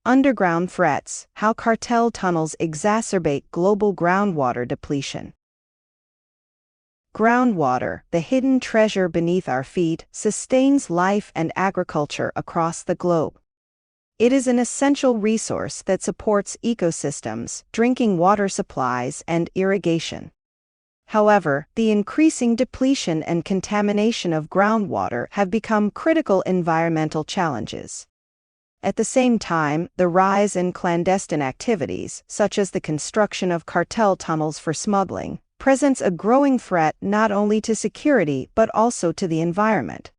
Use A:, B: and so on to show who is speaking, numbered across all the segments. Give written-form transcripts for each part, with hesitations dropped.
A: Underground threats: how cartel tunnels exacerbate global groundwater depletion. Groundwater, the hidden treasure beneath our feet, sustains life and agriculture across the globe. It is an essential resource that supports ecosystems, drinking water supplies, and irrigation. However, the increasing depletion and contamination of groundwater have become critical environmental challenges. At the same time, the rise in clandestine activities, such as the construction of cartel tunnels for smuggling, presents a growing threat not only to security but also to the environment.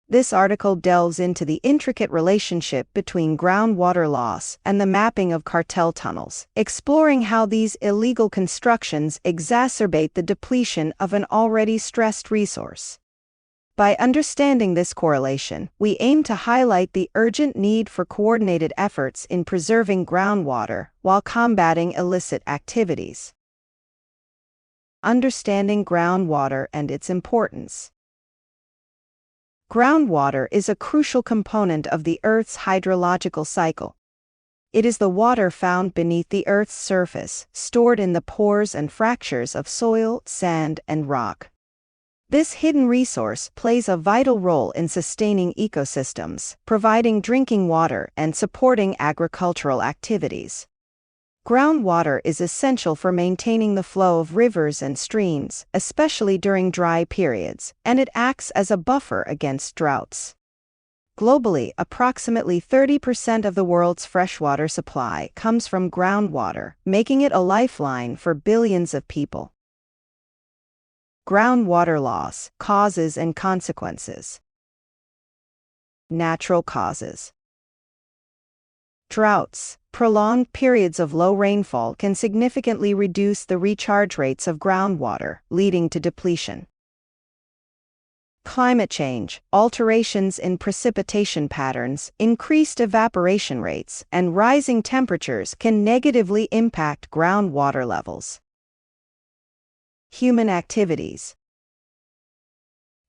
A: This article delves into the intricate relationship between groundwater loss and the mapping of cartel tunnels, exploring how these illegal constructions exacerbate the depletion of an already stressed resource. By understanding this correlation, we aim to highlight the urgent need for coordinated efforts in preserving groundwater while combating illicit activities. Understanding groundwater and its importance. Groundwater is a crucial component of the Earth's hydrological cycle. It is the water found beneath the Earth's surface, stored in the pores and fractures of soil, sand, and rock. This hidden resource plays a vital role in sustaining ecosystems, providing drinking water, and supporting agricultural activities. Groundwater is essential for maintaining the flow of rivers and streams, especially during dry periods, and it acts as a buffer against droughts. Globally, approximately 30% of the world's freshwater supply comes from groundwater, making it a lifeline for billions of people. Groundwater loss: causes and consequences. Natural causes. Droughts. Prolonged periods of low rainfall can significantly reduce the recharge rates of groundwater, leading to depletion. Climate change. Alterations in precipitation patterns, increased evaporation rates, and rising temperatures can negatively impact groundwater levels. Human activities.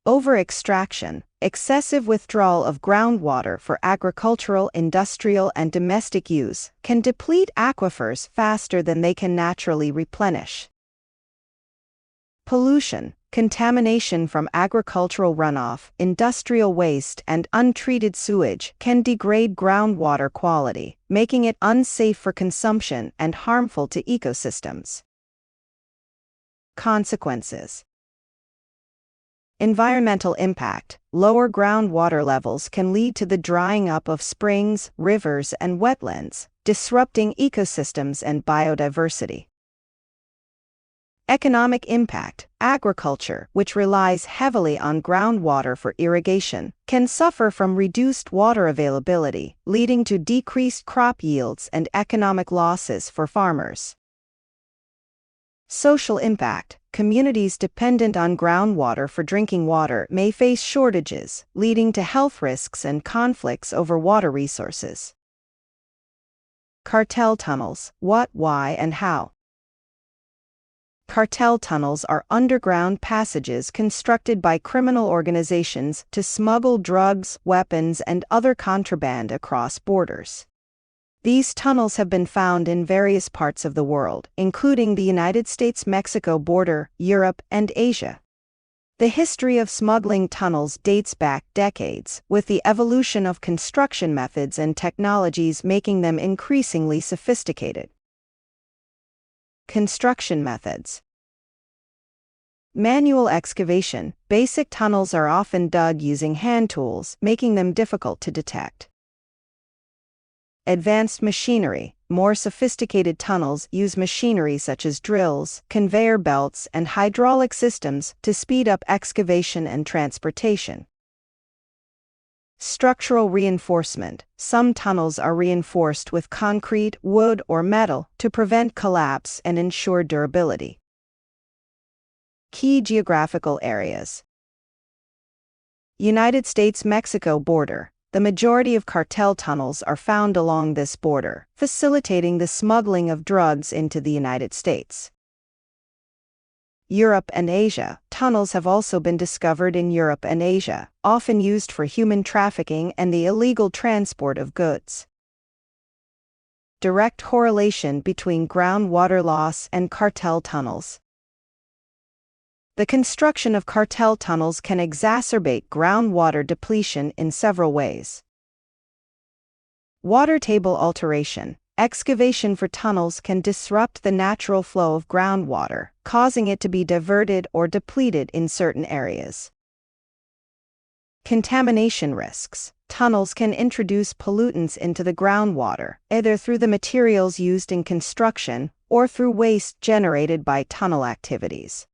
A: Over-extraction, excessive withdrawal of groundwater for agricultural, industrial, and domestic use, can deplete aquifers faster than they can naturally replenish. Pollution, contamination from agricultural runoff, industrial waste, and untreated sewage can degrade groundwater quality, making it unsafe for consumption and harmful to ecosystems. Consequences. Environmental impact. Lower groundwater levels can lead to the drying up of springs, rivers, and wetlands, disrupting ecosystems and biodiversity. Economic impact. Agriculture, which relies heavily on groundwater for irrigation, can suffer from reduced water availability, leading to decreased crop yields and economic losses for farmers. Social impact. Communities dependent on groundwater for drinking water may face shortages, leading to health risks and conflicts over water resources. Cartel tunnels: what, why, and how. Cartel tunnels are underground passages constructed by criminal organizations to smuggle drugs, weapons, and other contraband across borders. These tunnels have been found in various parts of the world, including the United States-Mexico border, Europe, and Asia. The history of smuggling tunnels dates back decades, with the evolution of construction methods and technologies making them increasingly sophisticated. Construction methods. Manual excavation. Basic tunnels are often dug using hand tools, making them difficult to detect. Advanced machinery. More sophisticated tunnels use machinery such as drills, conveyor belts, and hydraulic systems to speed up excavation and transportation. Structural reinforcement. Some tunnels are reinforced with concrete, wood, or metal to prevent collapse and ensure durability. Key geographical areas. United States-Mexico border. The majority of cartel tunnels are found along this border, facilitating the smuggling of drugs into the United States. Europe and Asia. Tunnels have also been discovered in Europe and Asia, often used for human trafficking and the illegal transport of goods. direct correlation between groundwater loss and cartel tunnels. The construction of cartel tunnels can exacerbate groundwater depletion in several ways. Water table alteration. Excavation for tunnels can disrupt the natural flow of groundwater, causing it to be diverted or depleted in certain areas. Contamination risks. Tunnels can introduce pollutants into the groundwater, either through the materials used in construction or through waste generated by tunnel activities.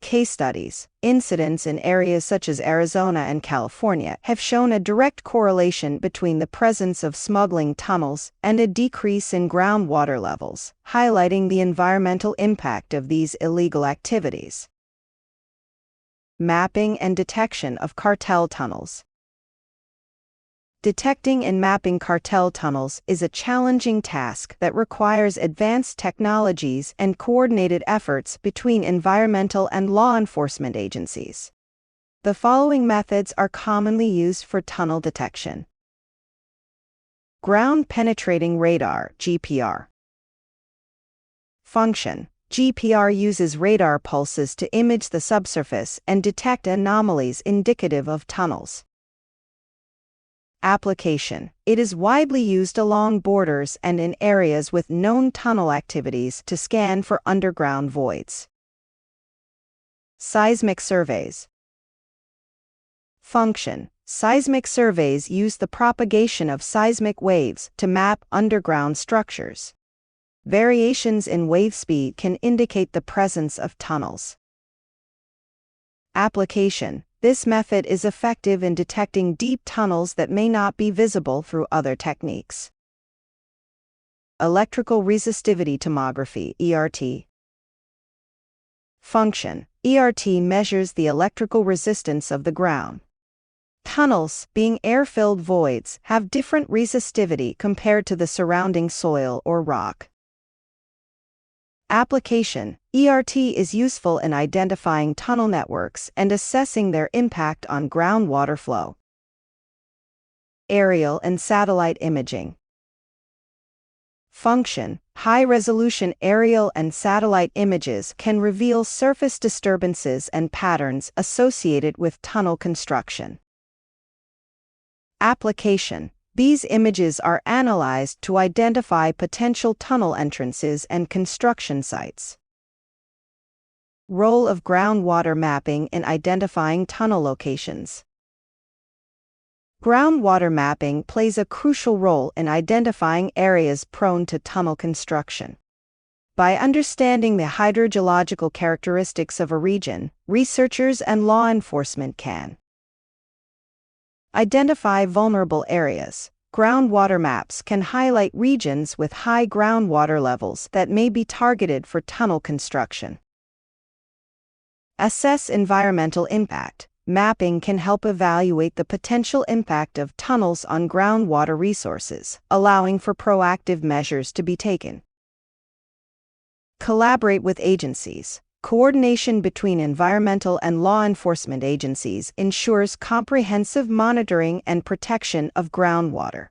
A: Case studies. Incidents in areas such as Arizona and California have shown a direct correlation between the presence of smuggling tunnels and a decrease in groundwater levels, highlighting the environmental impact of these illegal activities. Mapping and detection of cartel tunnels. Detecting and mapping cartel tunnels is a challenging task that requires advanced technologies and coordinated efforts between environmental and law enforcement agencies. The following methods are commonly used for tunnel detection. Ground Penetrating Radar (GPR). Function: GPR uses radar pulses to image the subsurface and detect anomalies indicative of tunnels. Application: it is widely used along borders and in areas with known tunnel activities to scan for underground voids. Seismic surveys. Function: seismic surveys use the propagation of seismic waves to map underground structures. Variations in wave speed can indicate the presence of tunnels. Application: this method is effective in detecting deep tunnels that may not be visible through other techniques. Electrical resistivity tomography (ERT). Function: ERT measures the electrical resistance of the ground. Tunnels, being air-filled voids, have different resistivity compared to the surrounding soil or rock. Application: ERT is useful in identifying tunnel networks and assessing their impact on groundwater flow. Aerial and satellite imaging. Function: high-resolution aerial and satellite images can reveal surface disturbances and patterns associated with tunnel construction. Application: these images are analyzed to identify potential tunnel entrances and construction sites. Role of groundwater mapping in identifying tunnel locations. Groundwater mapping plays a crucial role in identifying areas prone to tunnel construction. By understanding the hydrogeological characteristics of a region, researchers and law enforcement can identify vulnerable areas. Groundwater maps can highlight regions with high groundwater levels that may be targeted for tunnel construction. Assess environmental impact. Mapping can help evaluate the potential impact of tunnels on groundwater resources, allowing for proactive measures to be taken. Collaborate with agencies. Coordination between environmental and law enforcement agencies ensures comprehensive monitoring and protection of groundwater.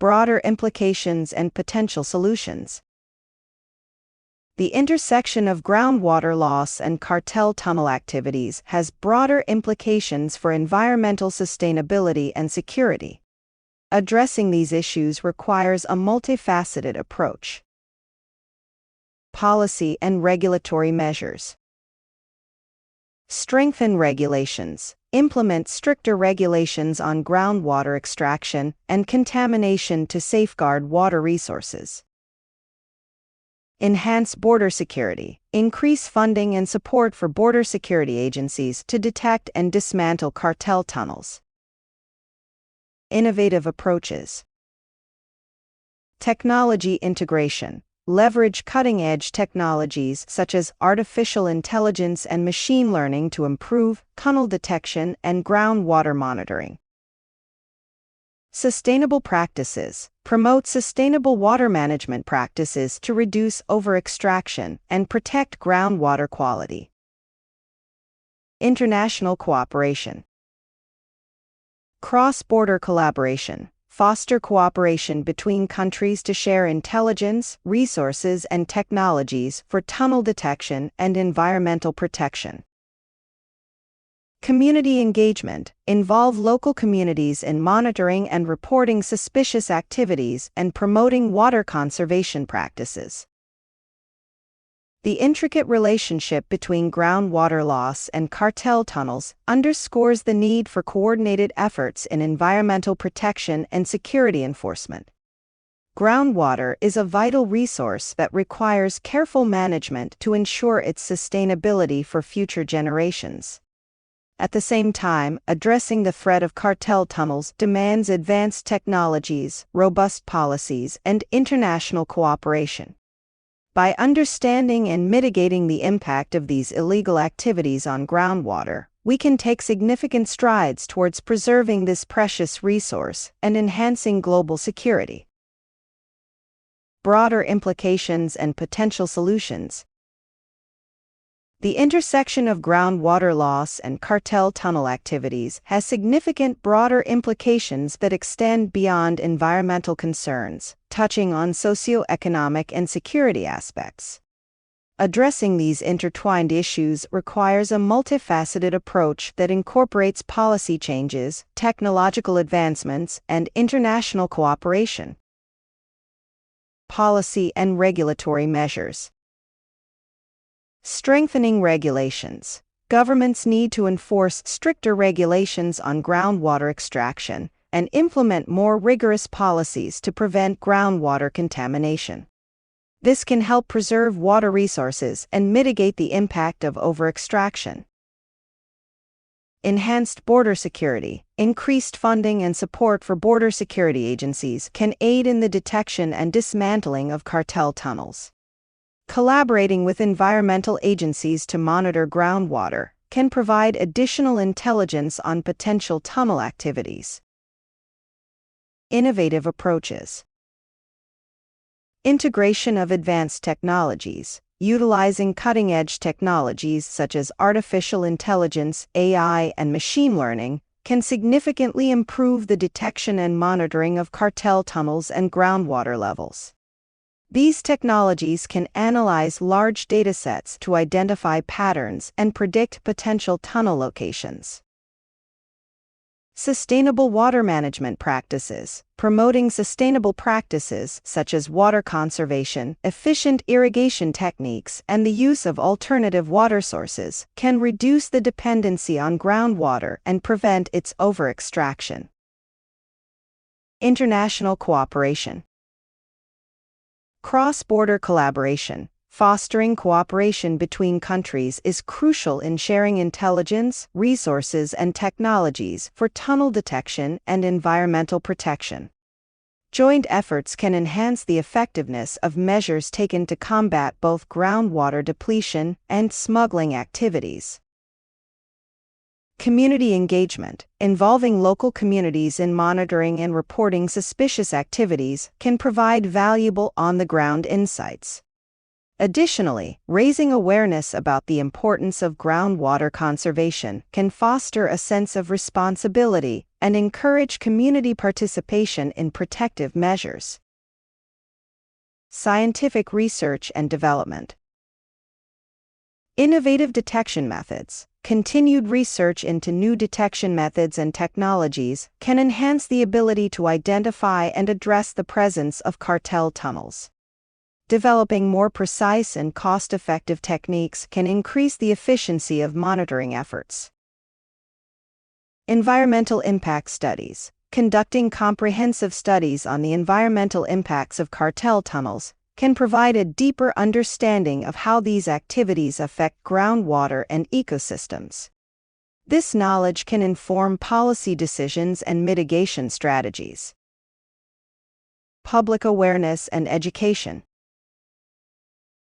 A: Broader implications and potential solutions. The intersection of groundwater loss and cartel tunnel activities has broader implications for environmental sustainability and security. Addressing these issues requires a multifaceted approach. Policy and regulatory measures. Strengthen regulations. Implement stricter regulations on groundwater extraction and contamination to safeguard water resources. Enhance border security. Increase funding and support for border security agencies to detect and dismantle cartel tunnels. Innovative approaches. Technology integration. Leverage cutting-edge technologies such as artificial intelligence and machine learning to improve tunnel detection and groundwater monitoring. Sustainable practices. Promote sustainable water management practices to reduce over-extraction and protect groundwater quality. International cooperation. Cross-border collaboration. foster cooperation between countries to share intelligence, resources, and technologies for tunnel detection and environmental protection. Community engagement, involve local communities in monitoring and reporting suspicious activities and promoting water conservation practices. The intricate relationship between groundwater loss and cartel tunnels underscores the need for coordinated efforts in environmental protection and security enforcement. Groundwater is a vital resource that requires careful management to ensure its sustainability for future generations. At the same time, addressing the threat of cartel tunnels demands advanced technologies, robust policies, and international cooperation. By understanding and mitigating the impact of these illegal activities on groundwater, we can take significant strides towards preserving this precious resource and enhancing global security. Broader implications and potential solutions. The intersection of groundwater loss and cartel tunnel activities has significant broader implications that extend beyond environmental concerns, touching on socioeconomic and security aspects. Addressing these intertwined issues requires a multifaceted approach that incorporates policy changes, technological advancements, and international cooperation. Policy and regulatory measures. Strengthening regulations. Governments need to enforce stricter regulations on groundwater extraction and implement more rigorous policies to prevent groundwater contamination. This can help preserve water resources and mitigate the impact of overextraction. Enhanced border security. Increased funding and support for border security agencies can aid in the detection and dismantling of cartel tunnels. Collaborating with environmental agencies to monitor groundwater can provide additional intelligence on potential tunnel activities. Innovative approaches. Integration of advanced technologies. Utilizing cutting-edge technologies such as artificial intelligence, AI, and machine learning can significantly improve the detection and monitoring of cartel tunnels and groundwater levels. These technologies can analyze large datasets to identify patterns and predict potential tunnel locations. Sustainable water management practices. Promoting sustainable practices such as water conservation, efficient irrigation techniques, and the use of alternative water sources can reduce the dependency on groundwater and prevent its overextraction. International cooperation. Cross-border collaboration. Fostering cooperation between countries is crucial in sharing intelligence, resources, and technologies for tunnel detection and environmental protection. Joint efforts can enhance the effectiveness of measures taken to combat both groundwater depletion and smuggling activities. Community engagement, involving local communities in monitoring and reporting suspicious activities, can provide valuable on-the-ground insights. Additionally, raising awareness about the importance of groundwater conservation can foster a sense of responsibility and encourage community participation in protective measures. Scientific research and development. Innovative detection methods. Continued research into new detection methods and technologies can enhance the ability to identify and address the presence of cartel tunnels. Developing more precise and cost-effective techniques can increase the efficiency of monitoring efforts. Environmental impact studies. Conducting comprehensive studies on the environmental impacts of cartel tunnels can provide a deeper understanding of how these activities affect groundwater and ecosystems. This knowledge can inform policy decisions and mitigation strategies. Public awareness and education.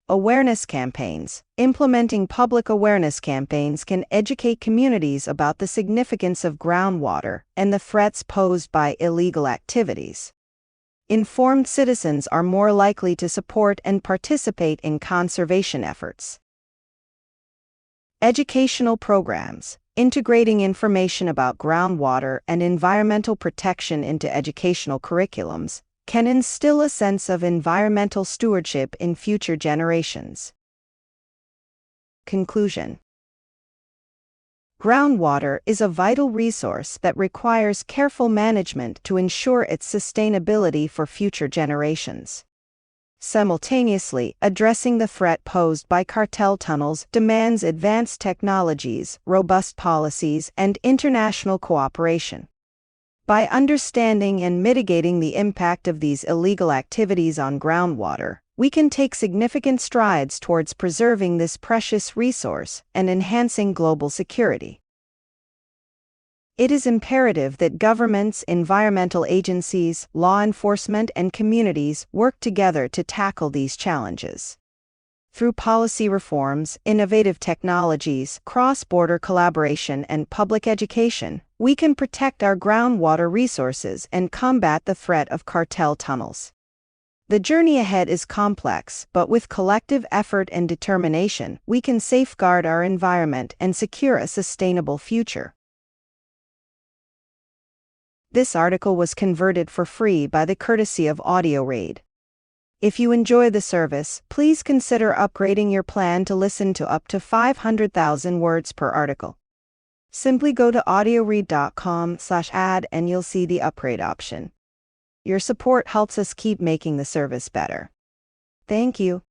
A: Awareness campaigns. Implementing public awareness campaigns can educate communities about the significance of groundwater and the threats posed by illegal activities. Informed citizens are more likely to support and participate in conservation efforts. Educational programs. Integrating information about groundwater and environmental protection into educational curriculums can instill a sense of environmental stewardship in future generations. Conclusion. Groundwater is a vital resource that requires careful management to ensure its sustainability for future generations. Simultaneously, addressing the threat posed by cartel tunnels demands advanced technologies, robust policies, and international cooperation. By understanding and mitigating the impact of these illegal activities on groundwater, we can take significant strides towards preserving this precious resource and enhancing global security. It is imperative that governments, environmental agencies, law enforcement, and communities work together to tackle these challenges. Through policy reforms, innovative technologies, cross-border collaboration, and public education, we can protect our groundwater resources and combat the threat of cartel tunnels. The journey ahead is complex, but with collective effort and determination, we can safeguard our environment and secure a sustainable future. This article was converted for free by the courtesy of AudioRaid. If you enjoy the service, please consider upgrading your plan to listen to up to 500,000 words per article. Simply go to audioread.com/ad and you'll see the upgrade option. Your support helps us keep making the service better. Thank you.